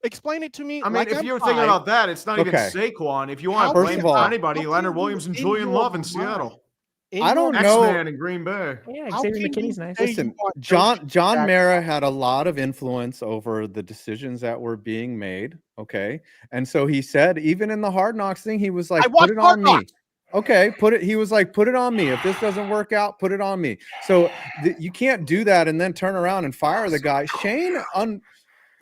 explain it to me? I mean, if you're thinking about that, it's not even Saquon. If you want to blame it on anybody, Leonard Williams and Julian Love in Seattle. I don't know. X-Man in Green Bay. Yeah, Xavier McKinney's nice. Listen, John Mara had a lot of influence over the decisions that were being made. Okay, and so he said, even in the Hard Knocks thing, he was like, "Put it on me." Okay, he was like, "Put it on me. If this doesn't work out, put it on me." So you can't do that and then turn around and fire the guy. Shane,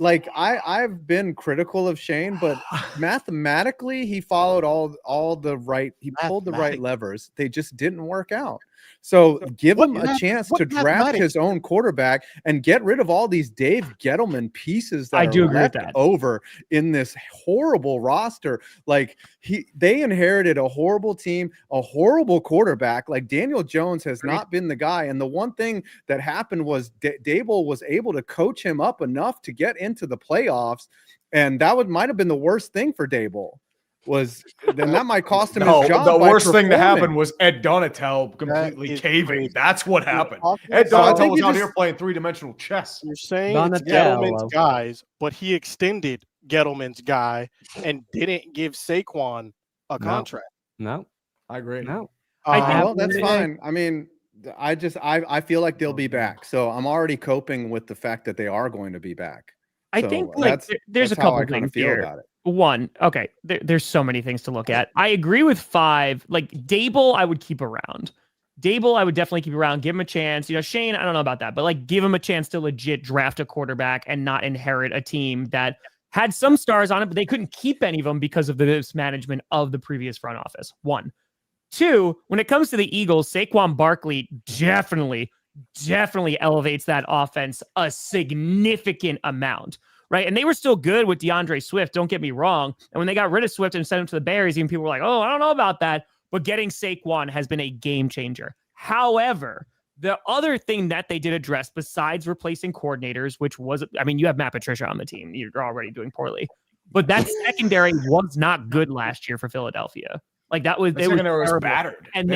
I've been critical of Shane, but mathematically he followed all the right. He pulled the right levers. They just didn't work out. So give him a chance to draft his own quarterback and get rid of all these Dave Gettleman pieces that are left over in this horrible roster. Like they inherited a horrible team, a horrible quarterback. Like Daniel Jones has not been the guy. And the one thing that happened was Dable was able to coach him up enough to get into the playoffs. And that might have been the worst thing for Dable. Then that might cost him his job. The worst thing to happen was Ed Donatel completely caving. That's what happened. Ed Donatel was out here playing 3-dimensional chess. You're saying it's Gettleman's guys, but he extended Gettleman's guy and didn't give Saquon a contract. No, I agree. No, well, that's fine. I mean, I feel like they'll be back. So I'm already coping with the fact that they are going to be back. I think there's a couple things here. About it. One, okay, there's so many things to look at. I agree with 5. Like Dable, I would keep around. Dable, I would definitely keep around. Give him a chance. Shane, I don't know about that, but give him a chance to legit draft a quarterback and not inherit a team that had some stars on it, but they couldn't keep any of them because of the mismanagement of the previous front office. 1. 2, when it comes to the Eagles, Saquon Barkley definitely elevates that offense a significant amount. Right. And they were still good with DeAndre Swift. Don't get me wrong. And when they got rid of Swift and sent him to the Bears, even people were like, oh, I don't know about that. But getting Saquon has been a game changer. However, the other thing that they did address besides replacing coordinators, which was, you have Matt Patricia on the team. You're already doing poorly. But that secondary was not good last year for Philadelphia. That was battered. And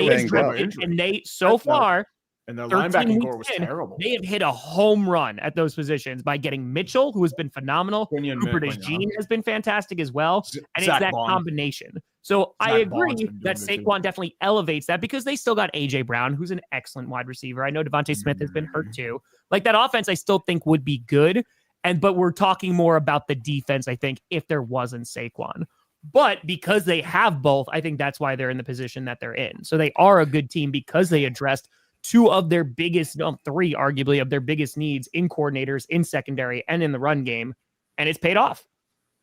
And their linebacking core was terrible. They have hit a home run at those positions by getting Mitchell, who has been phenomenal. Cooper DeJean has been fantastic as well. And it's that combination. So I agree that Saquon definitely elevates that because they still got A.J. Brown, who's an excellent wide receiver. I know Devontae Smith has been hurt too. That offense I still think would be good. But we're talking more about the defense, I think, if there wasn't Saquon. But because they have both, I think that's why they're in the position that they're in. So they are a good team because they addressed three arguably of their biggest needs in coordinators, in secondary, and in the run game. And it's paid off.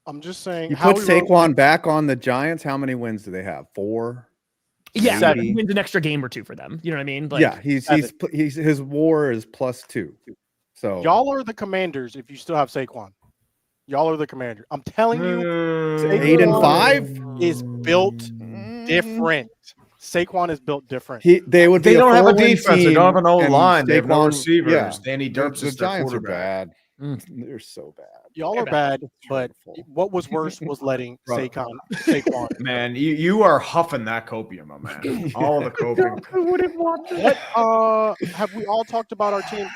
I'm just saying. You put Saquon back on the Giants. How many wins do they have? 4? Yeah, he wins an extra game or 2 for them. You know what I mean? Like, yeah, he's his WAR is +2. So y'all are the Commanders if you still have Saquon. Y'all are the Commander. I'm telling you, 8-5 is built different. Saquon is built different. They don't have a defense. They don't have an O-line. They have no receivers. Yeah. Danny Derps The is their Giants are quarterback. bad. They're so bad. Y'all are bad, but what was worse was letting Saquon. Man, you are huffing that copium, my man. All the copium. I wouldn't want that. What have we all talked about our team?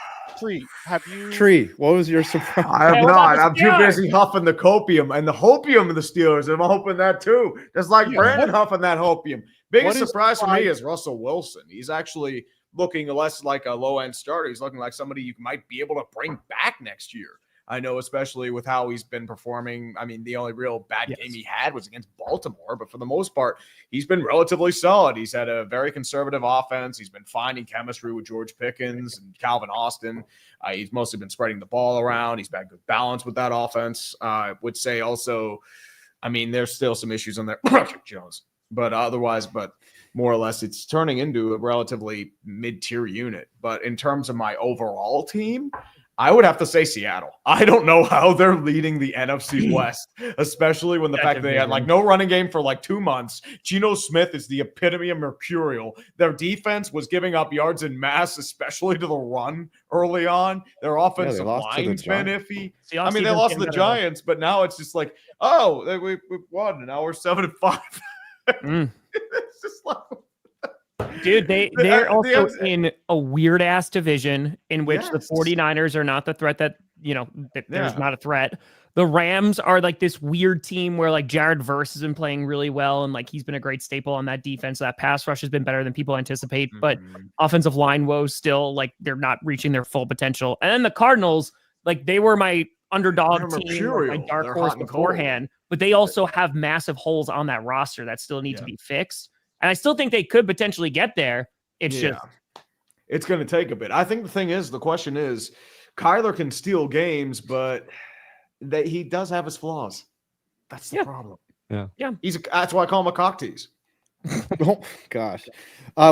Have you? What was your surprise? I have not. I'm too busy huffing the copium and the hopium of the Steelers. I'm hoping that too. Just like Brandon huffing that hopium. Biggest surprise for me is Russell Wilson. He's actually looking less like a low-end starter. He's looking like somebody you might be able to bring back next year. I know, especially with how he's been performing. I mean, the only real bad game he had was against Baltimore, but for the most part, he's been relatively solid. He's had a very conservative offense. He's been finding chemistry with George Pickens and Calvin Austin. He's mostly been spreading the ball around. He's had good balance with that offense. I would say also, I mean, there's still some issues on there, Jones, but otherwise, more or less, it's turning into a relatively mid-tier unit. But in terms of my overall team, I would have to say Seattle. I don't know how they're leading the NFC West, especially when the fact that they had like no running game for like 2 months. Geno Smith is the epitome of mercurial. Their defense was giving up yards in mass, especially to the run early on. Their offensive line's been iffy. I mean, they lost to the Giants, but now it's just like, we won, and now we're 7-5. It's just like, dude, they're also in a weird ass division in which the 49ers are not the threat that, there's not a threat. The Rams are like this weird team where like Jared Verse has been playing really well. And like, he's been a great staple on that defense. That pass rush has been better than people anticipate, but offensive line woes still, like, they're not reaching their full potential. And then the Cardinals, like, they were my underdog team, my dark horse beforehand, but they also have massive holes on that roster that still need to be fixed. And I still think they could potentially get there. It's going to take a bit. I think the question is, Kyler can steal games, but he does have his flaws. That's the problem. Yeah. That's why I call him a cock tease. Oh gosh,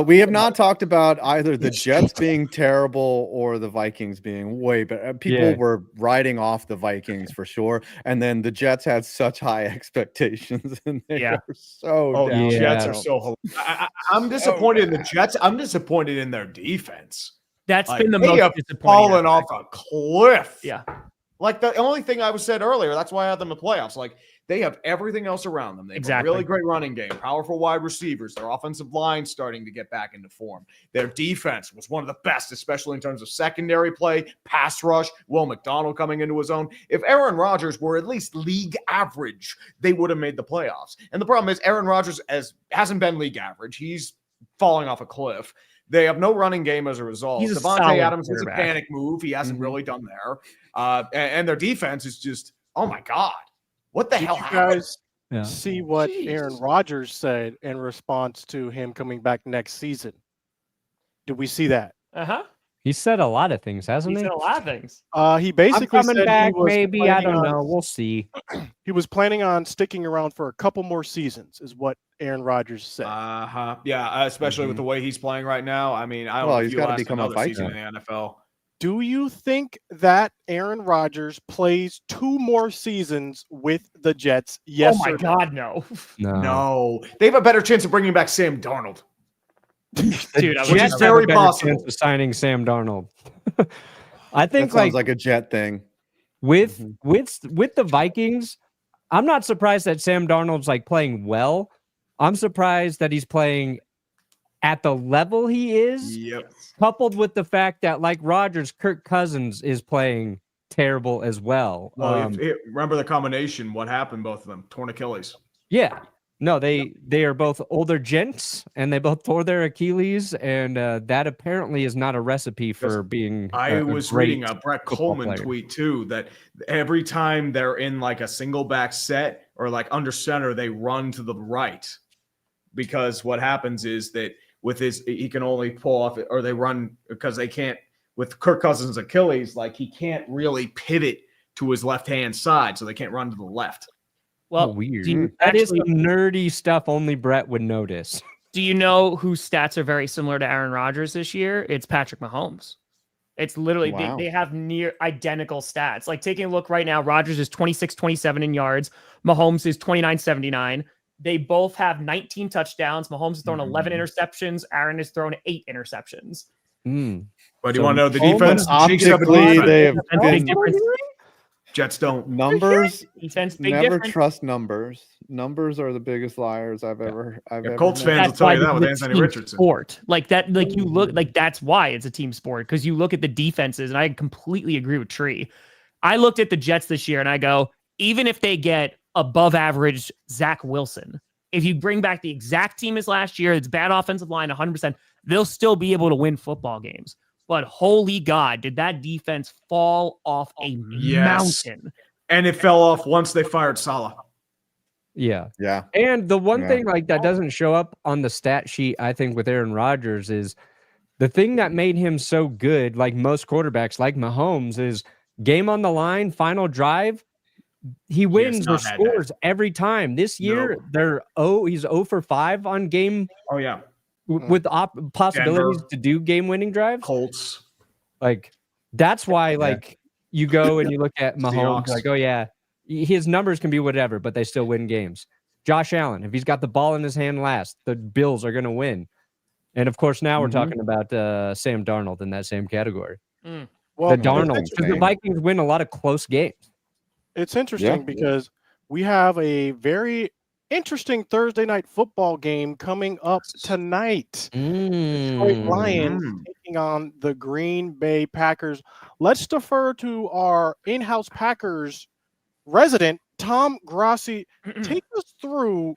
we have not talked about either the Jets being terrible or the Vikings being way better. People were riding off the Vikings for sure, and then the Jets had such high expectations, and they were so down. The Jets are so. I'm disappointed in the Jets. I'm disappointed in their defense. That's been the most disappointing. Fallen off a cliff. Yeah. Like the only thing I said earlier, that's why I had them in the playoffs. Like, they have everything else around them. They have a really great running game, powerful wide receivers. Their offensive line starting to get back into form. Their defense was one of the best, especially in terms of secondary play, pass rush, Will McDonald coming into his own. If Aaron Rodgers were at least league average, they would have made the playoffs. And the problem is Aaron Rodgers hasn't been league average. He's falling off a cliff. They have no running game as a result. Devontae Adams is a panic move. He hasn't really done there. And their defense is just, oh my God. What the hell? Did you guys see what Aaron Rodgers said in response to him coming back next season? Did we see that? He said a lot of things, hasn't he? He said a lot of things. He basically coming said back, he was maybe. I don't know. We'll see. He was planning on sticking around for a couple more seasons, is what Aaron Rodgers said. Yeah, especially with the way he's playing right now. I mean, I don't know if he's got to become a Viking in the NFL. Do you think that Aaron Rodgers plays 2 more seasons with the Jets? Yes. Oh my God, no. No. They have a better chance of bringing back Sam Darnold. Dude, which is very possible. Signing Sam Darnold. I think that sounds like a Jet thing. With the Vikings, I'm not surprised that Sam Darnold's like playing well. I'm surprised that he's playing at the level he is, coupled with the fact that, like Rodgers, Kirk Cousins is playing terrible as well. Well, remember the combination, what happened, both of them? Torn Achilles. Yeah. No, they are both older gents, and they both tore their Achilles, and that apparently is not a recipe for being I was reading a Brett Coleman tweet, too, that every time they're in, like, a single back set or like under center, they run to the right, because what happens is that with he can only pull off it, or they run because they can't with Kirk Cousins' Achilles, like he can't really pivot to his left-hand side, so they can't run to the left. Well, weird. That is some nerdy stuff only Brett would notice. Do you know whose stats are very similar to Aaron Rodgers this year? It's Patrick Mahomes. It's literally, they have near identical stats. Like taking a look right now, Rodgers is 26-27 in yards. Mahomes is 29-79. They both have 19 touchdowns. Mahomes has thrown 11 interceptions. Aaron has thrown 8 interceptions. But do you want to know the defense? Optically, they have been Jets don't. Numbers. Defense, big Never difference. trust numbers. Numbers are the biggest liars I've ever. Colts met. fans will tell you that with Anthony Richardson. Sport like that, like you look like that's why it's a team sport, because you look at the defenses, and I completely agree with Tree. I looked at the Jets this year, and I go, even if they get above average Zach Wilson, if you bring back the exact team as last year, it's bad offensive line, 100%, they'll still be able to win football games. But holy God, did that defense fall off a mountain? And it fell off once they fired Saleh. Yeah. And the one thing like that doesn't show up on the stat sheet, I think, with Aaron Rodgers is the thing that made him so good, like most quarterbacks, like Mahomes, is game on the line, final drive. He wins or scores every time. This year, he's 0 for 5 on game. Oh, yeah. With possibilities Denver, to do game-winning drives. Colts. Like, that's why, like, you go and you look at Mahomes, Seahawks. like, oh, yeah, his numbers can be whatever, but they still win games. Josh Allen, if he's got the ball in his hand last, the Bills are going to win. And, of course, now we're talking about Sam Darnold in that same category. Well, the Darnold, because the Vikings win a lot of close games. It's interesting because we have a very interesting Thursday night football game coming up tonight. Detroit Lions taking on the Green Bay Packers. Let's defer to our in-house Packers resident, Tom Grassi. Take us through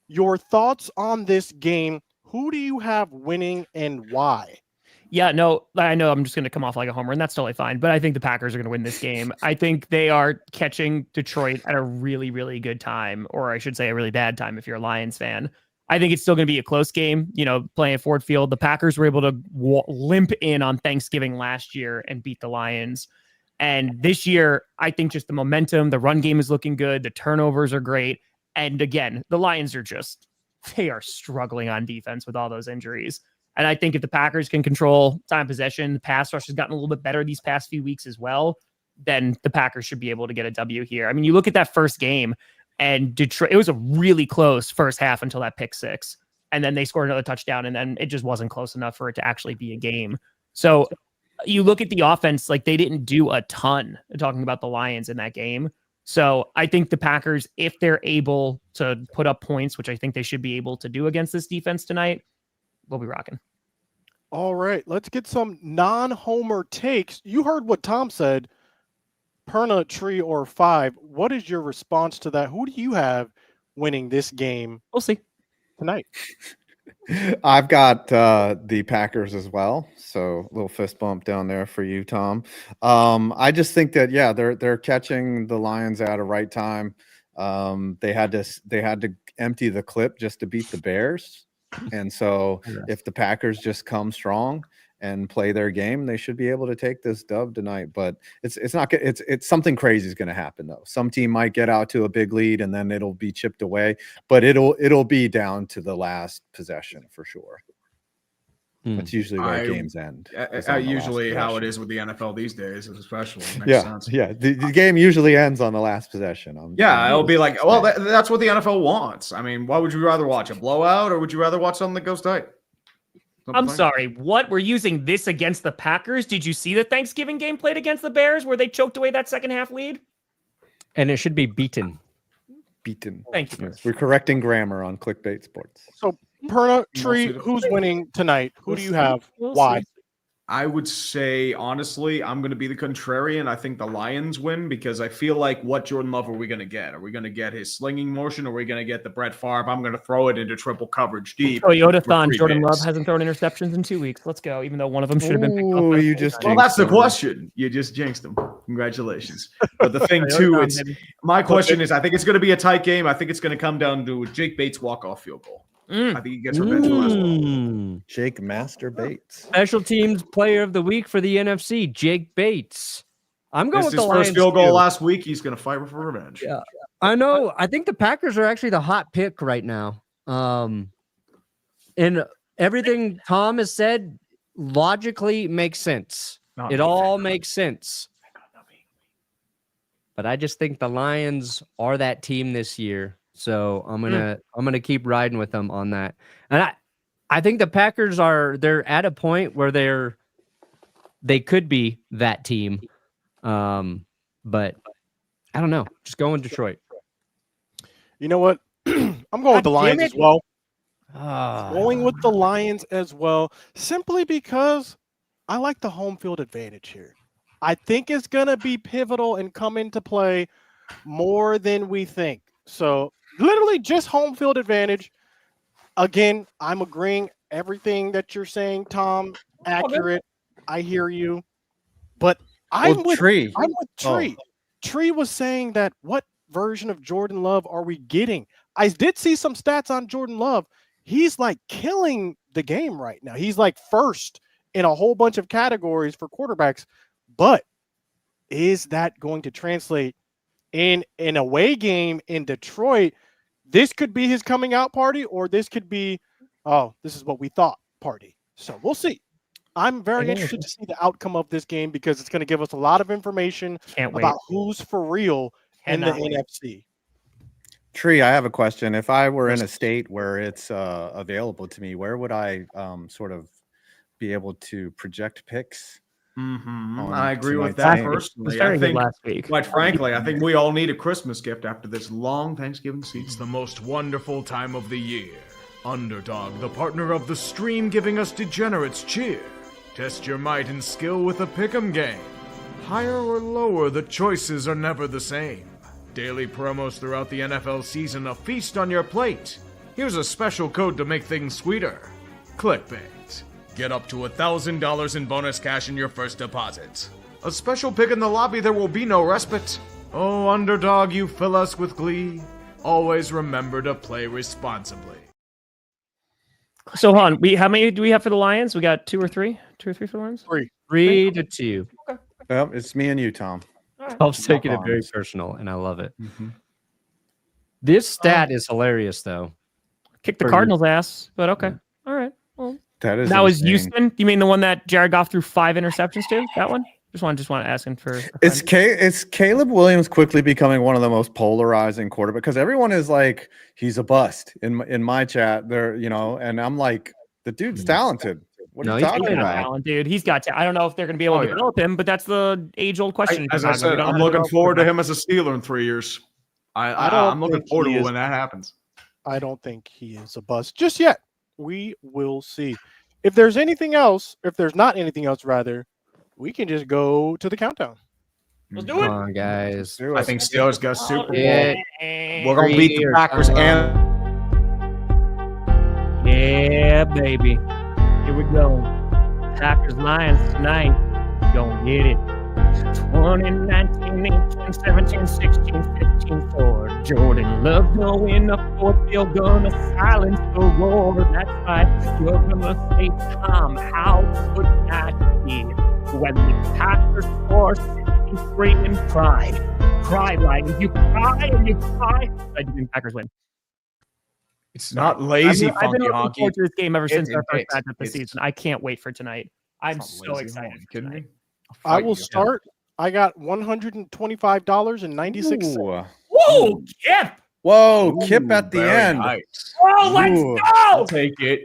your thoughts on this game. Who do you have winning and why? Yeah, no, I know I'm just going to come off like a homer, and that's totally fine. But I think the Packers are going to win this game. I think they are catching Detroit at a really, really good time, or I should say a really bad time if you're a Lions fan. I think it's still going to be a close game, playing at Ford Field. The Packers were able to limp in on Thanksgiving last year and beat the Lions. And this year, I think just the momentum, the run game is looking good. The turnovers are great. And again, the Lions they are struggling on defense with all those injuries. And I think if the Packers can control time possession, the pass rush has gotten a little bit better these past few weeks as well, then the Packers should be able to get a W here. I mean, you look at that first game, and Detroit, it was a really close first half until that pick six. And then they scored another touchdown, and then it just wasn't close enough for it to actually be a game. So you look at the offense, like they didn't do a ton, talking about the Lions in that game. So I think the Packers, if they're able to put up points, which I think they should be able to do against this defense tonight, we'll be rocking. All right, let's get some non-homer takes. You heard what Tom said, Perna, Tree, or 5. What is your response to that? Who do you have winning this game? We'll see tonight. I've got the Packers as well, so a little fist bump down there for you, Tom. I just think that they're catching the Lions at a right time. They had to empty the clip just to beat the Bears. And so if the Packers just come strong and play their game, they should be able to take this dub tonight. But it's something crazy is going to happen though. Some team might get out to a big lead and then it'll be chipped away, but it'll be down to the last possession for sure. That's usually where games end. Usually how it is with the NFL these days, especially. Makes sense. The game usually ends on the last possession. It'll be like, well, that's what the NFL wants. I mean, why would you rather watch a blowout, or would you rather watch something that goes tight? I'm sorry. What? We're using this against the Packers? Did you see the Thanksgiving game played against the Bears where they choked away that second half lead? And it should be beaten. Thank you. We're correcting grammar on Clickbait Sports. So, Perna, Tree, who's winning tonight? Who do you have? Why? I would say, honestly, I'm going to be the contrarian. I think the Lions win because I feel like what Jordan Love are we going to get? Are we going to get his slinging motion? Or are we going to get the Brett Favre? I'm going to throw it into triple coverage deep. Toyota-thon, Jordan Love hasn't thrown interceptions in 2 weeks. Let's go, even though one of them should have been picked up. Well, that's the question. You just jinxed him. Congratulations. But the thing, too, my question is, I think it's going to be a tight game. I think it's going to come down to Jake Bates' walk-off field goal. I think he gets revenge for last one. Jake Master Bates. Special teams player of the week for the NFC, Jake Bates. I'm going with the Lions. His first field goal last week. He's going to fight for revenge. Yeah, I know. I think the Packers are actually the hot pick right now. And everything Tom has said logically makes sense. It all makes sense. But I just think the Lions are that team this year. So I'm gonna keep riding with them on that. And I think the Packers they're at a point where they could be that team. But I don't know. Just go in Detroit. You know what? I'm going with the Lions as well. Going with the Lions as well, simply because I like the home field advantage here. I think it's going to be pivotal and come into play more than we think. So literally just home field advantage. Again, I'm agreeing everything that you're saying, Tom. Accurate. I hear you. But I'm with Tree. Tree was saying that what version of Jordan Love are we getting? I did see some stats on Jordan Love. He's like killing the game right now. He's like first in a whole bunch of categories for quarterbacks. But is that going to translate in an away game in Detroit? This could be his coming out party, or this could be, this is what we thought party. So we'll see. I'm very interested to see the outcome of this game because it's going to give us a lot of information about who's for real in the NFC. Tree, I have a question. If I were in a state where it's available to me, where would I sort of be able to project picks? I agree with that personally. I think, quite frankly, I think we all need a Christmas gift after this long Thanksgiving season. It's the most wonderful time of the year. Underdog, the partner of the stream, giving us degenerates cheer. Test your might and skill with a pick'em game. Higher or lower, the choices are never the same. Daily promos throughout the NFL season, a feast on your plate. Here's a special code to make things sweeter. Clickbait. Get up to $1,000 in bonus cash in your first deposit. A special pick in the lobby, there will be no respite. Oh, underdog, you fill us with glee. Always remember to play responsibly. So, Han, how many do we have for the Lions? We got 2 or 3? 2 or 3 for the Lions? 3 to 2. Okay. Well, it's me and you, Tom. Tom's taking it very personal, and I love it. This stat is hilarious, though. Kick the Cardinals' ass, but okay. All right. Well, that was Houston. You mean the one that Jared Goff threw 5 interceptions to? That one? Just want to ask him for. It's Caleb Williams quickly becoming one of the most polarizing quarterbacks because everyone is like he's a bust in my chat there, and I'm like the dude's talented. What are you talking about? Dude, he's got I don't know if they're going to be able to develop him, but that's the age-old question. As I said, I'm looking forward to him as a Steeler in 3 years. I'm looking forward to when that happens. I don't think he is a bust just yet. We will see. If there's not anything else, rather, we can just go to the countdown. Let's do it. Come on, guys. I think Steelers got Super Bowl. We're going to beat the Packers and... Yeah, baby. Here we go. Packers Lions tonight. Gonna get it. 20, 19, 18, 17, 16, 15, 4. Jordan Love going up for field, gonna silence the roar. That's right. You're gonna say, Tom, how could that be? When the Packers score 63 and cry. Cry, Lions. You cry and you cry. I do think Packers win. It's not lazy, I've been looking forward to this game ever since our first match of the season. I can't wait for tonight. I'm so excited. Kidding me? I will start. I got $125.96. Whoa, Kip! Whoa, Kip at the end. Nice. Oh, let's go! I'll take it.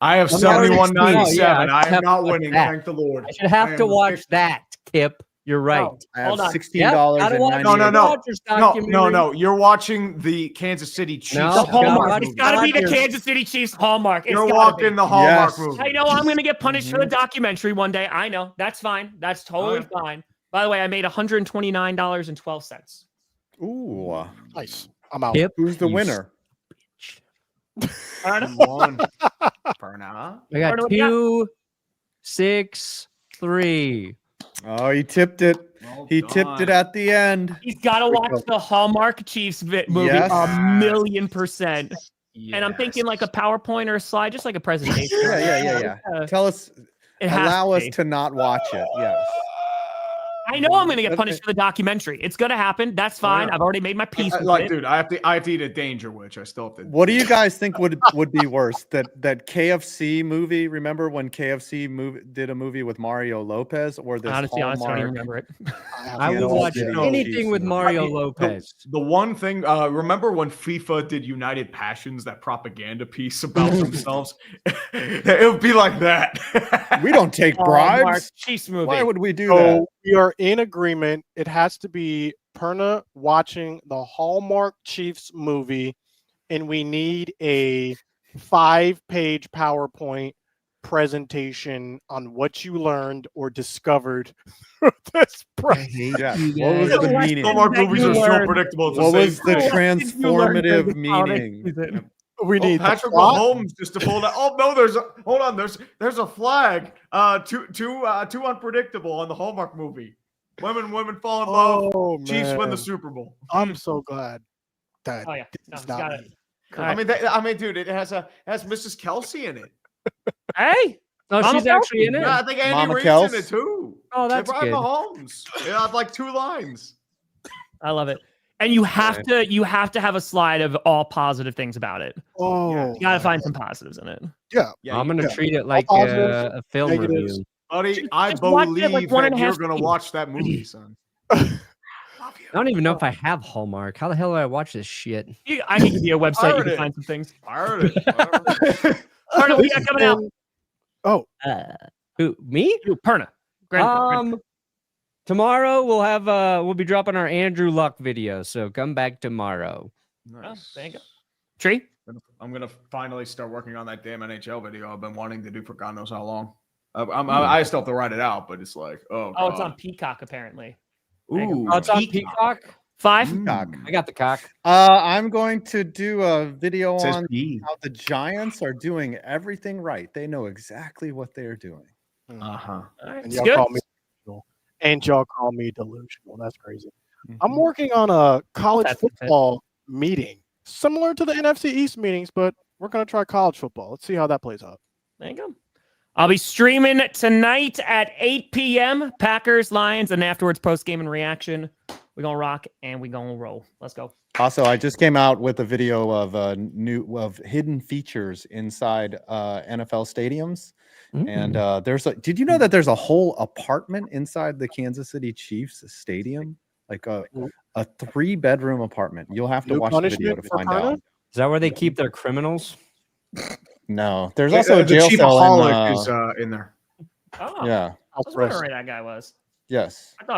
I have 71.97. I am not winning. Thank the Lord. I should have to watch that, Kip. You're right. I have $16.98. No. You're watching the Kansas City Chiefs. The Hallmark. It's got to be the Kansas City Chiefs Hallmark. You're watching the Hallmark movie. I know I'm going to get punished for the documentary one day. I know. That's fine. That's totally fine. By the way, I made $129.12. Ooh. Nice. I'm out. Kip, who's the winner? I got 2, 6, 3. Oh, you tipped it. He tipped it at the end. He's got to watch the Hallmark Chiefs movie Yes. 1,000,000%. And I'm thinking like a Yes. PowerPoint or a slide, just like a presentation. Yeah. Tell us, allow us to not watch it. Yes. I know I'm going to get punished for the documentary. It's going to happen. That's fine. yeah. I've already made my peace with Like, it. dude, I have to eat a Danger Witch. I still have to. What do you guys think would be worse? That KFC movie? Remember when KFC did a movie with Mario Lopez, or this Honestly, I don't even Hallmark? remember it. I will watch Yeah. anything with Mario Lopez. The one thing, remember when FIFA did United Passions, that propaganda piece about themselves? It would be like that. We don't take Hallmark bribes. Chiefs movie. Why would we do So that? we are in agreement. It has to be Perna watching the Hallmark Chiefs movie, and we need a 5-page PowerPoint presentation on what you learned or discovered through this Yeah. What was the What meaning? Hallmark that movies you are so learned. predictable. It's What the was same the thing. transformative meaning? We need the Patrick plot. Mahomes just to pull that. Oh no, there's a flag. Too unpredictable on the Hallmark movie. Women fall in love. Oh, Chiefs win the man. Super Bowl. I'm so glad that Oh, yeah. No, it's it's not got me. it. I mean, dude, it has Mrs. Kelsey in it. Hey, No, Mama she's actually in it. Yeah, I think Andy Mama Reid's Kels? in it too. Oh, that's They brought good. Mahomes. Yeah, like 2 lines. I love it. And you have to have a slide of all positive things about it. Oh, You got to find some positives in it. yeah. Yeah, I'm gonna yeah. treat it like positives, a film negatives. review. buddy, I just watch it believe like 1.5 that you're gonna seconds. watch that movie, son. I don't even know if I have Hallmark. How the hell do I watch this shit? I can give you a website. You Pirate can it. find some things. Pirate it. Perna, what you got coming out? Oh, Who, me? You, Perna. Grand- Tomorrow we'll be dropping our Andrew Luck video, so come back tomorrow. Nice. there you go. Tree? I'm gonna finally start working on that damn NHL video I've been wanting to do for God knows how long. I still have to write it out, but it's like, oh, Oh, it's God. on Peacock apparently. Ooh, Oh, it's on Peacock. 5. Cock. I got the cock. I'm going to do a video It says on P. how the Giants are doing everything right. They know exactly what they are doing. Uh-huh. All right, and it's y'all good. call me delusional. And y'all call me delusional. That's crazy. I'm Mhm. working on a college That's okay. football meeting, similar to the NFC East meetings, but we're going to try college football. Let's see how that plays out. There you go. I'll be streaming tonight at 8 p.m. Packers, Lions, and afterwards post-game and reaction. We're going to rock and we're going to roll. Let's go. Also, I just came out with a video of hidden features inside NFL stadiums. And did you know that there's a whole apartment inside the Kansas City Chiefs stadium? Like a 3-bedroom apartment. You'll have to New watch the video punishment to for find Perna? out. Is that where they keep their criminals? No, there's also a the jail cell Chiefaholic in, is in there. Oh, yeah. I was wondering where that guy was. Yes. I thought